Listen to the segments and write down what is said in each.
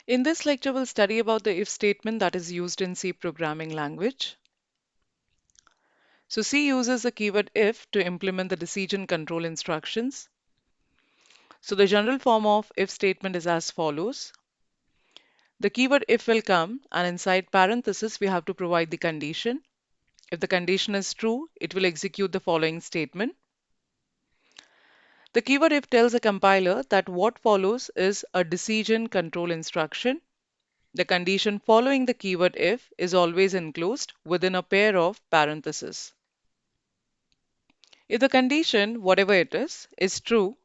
In this lecture, we'll study about the if statement that is used in C programming language. So C uses the keyword if to implement the decision control instructions. So the general form of if statement is as follows. The keyword if will come and inside parenthesis we have to provide the condition. If the condition is true, it will execute the following statement. The keyword if tells a compiler that what follows is a decision control instruction. The condition following the keyword if is always enclosed within a pair of parentheses. If the condition, whatever it is true,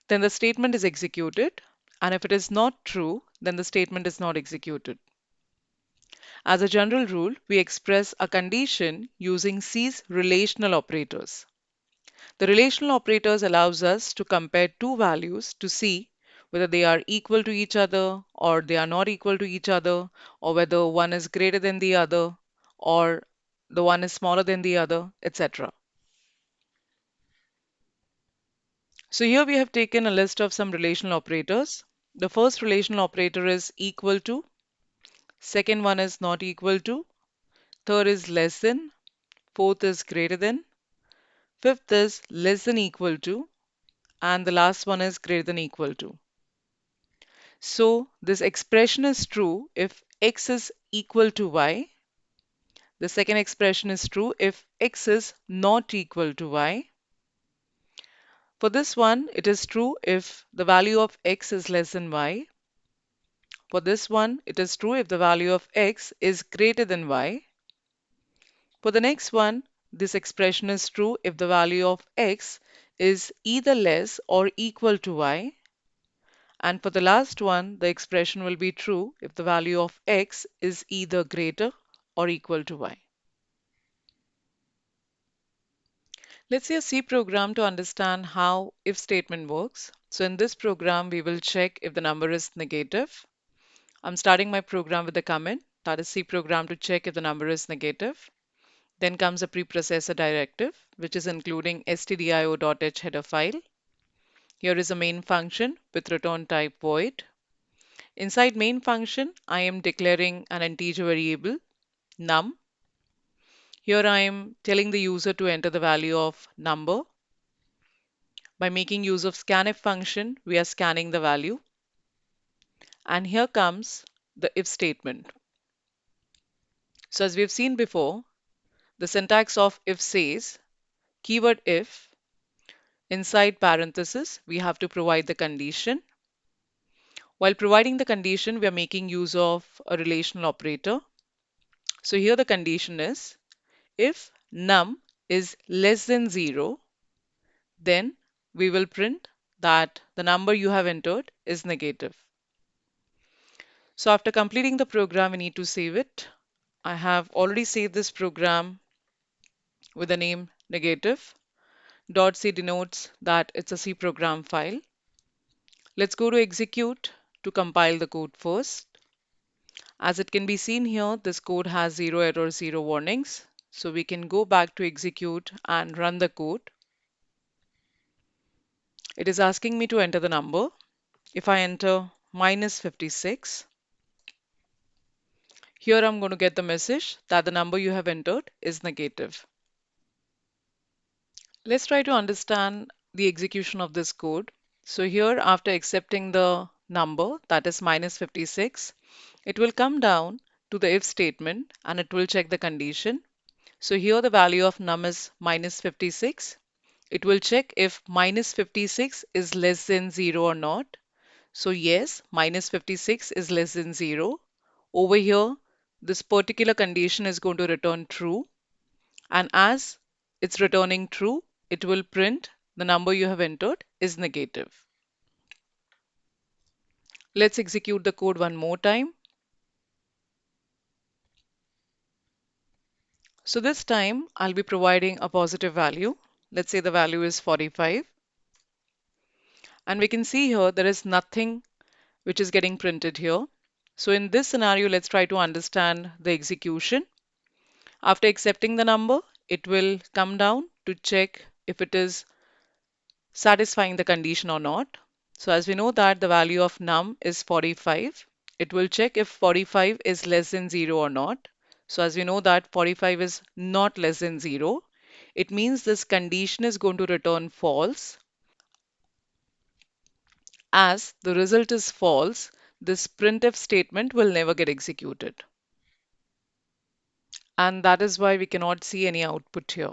then the statement is executed, and if it is not true, then the statement is not executed. As a general rule, we express a condition using C's relational operators. The relational operators allows us to compare two values to see whether they are equal to each other or they are not equal to each other, or whether one is greater than the other or the one is smaller than the other, etc. So here we have taken a list of some relational operators. The first relational operator is equal to, second one is not equal to, third is less than, fourth is greater than, fifth is less than equal to, and the last one is greater than equal to. So this expression is true if x is equal to y. The second expression is true if x is not equal to y. For this one, it is true if the value of x is less than y. For this one, it is true if the value of x is greater than y. For the next one, this expression is true if the value of x is either less or equal to y. And for the last one, the expression will be true if the value of x is either greater or equal to y. Let's see a C program to understand how if statement works. So in this program, we will check if the number is negative. I'm starting my program with the comment, that is C program to check if the number is negative. Then comes a preprocessor directive, which is including stdio.h header file. Here is a main function with return type void. Inside main function, I am declaring an integer variable, num. Here I am telling the user to enter the value of number. By making use of scanf function, we are scanning the value. And here comes the if statement. So as we've seen before, the syntax of if says, keyword if, inside parenthesis, we have to provide the condition. While providing the condition, we are making use of a relational operator. So here the condition is, if num is less than 0, then we will print that the number you have entered is negative. So after completing the program, we need to save it. I have already saved this program with the name negative. .c denotes that it's a C program file. Let's go to execute to compile the code first. As it can be seen here, this code has 0 error, 0 warnings. So we can go back to execute and run the code. It is asking me to enter the number. If I enter -56, here I'm going to get the message that the number you have entered is negative. Let's try to understand the execution of this code. So here, after accepting the number, that is -56, it will come down to the if statement and it will check the condition. So here the value of num is -56. It will check if -56 is less than 0 or not. So yes, -56 is less than 0. Over here, this particular condition is going to return true. And as it's returning true, it will print the number you have entered is negative. Let's execute the code one more time. So this time I'll be providing a positive value. Let's say the value is 45. And we can see here there is nothing which is getting printed here. So in this scenario, let's try to understand the execution. After accepting the number, it will come down to check if it is satisfying the condition or not. So as we know that the value of num is 45, It will check if 45 is less than 0 or not. So as we know that 45 is not less than 0, it means this condition is going to return false. As the result is false, this printf statement will never get executed. And that is why we cannot see any output here.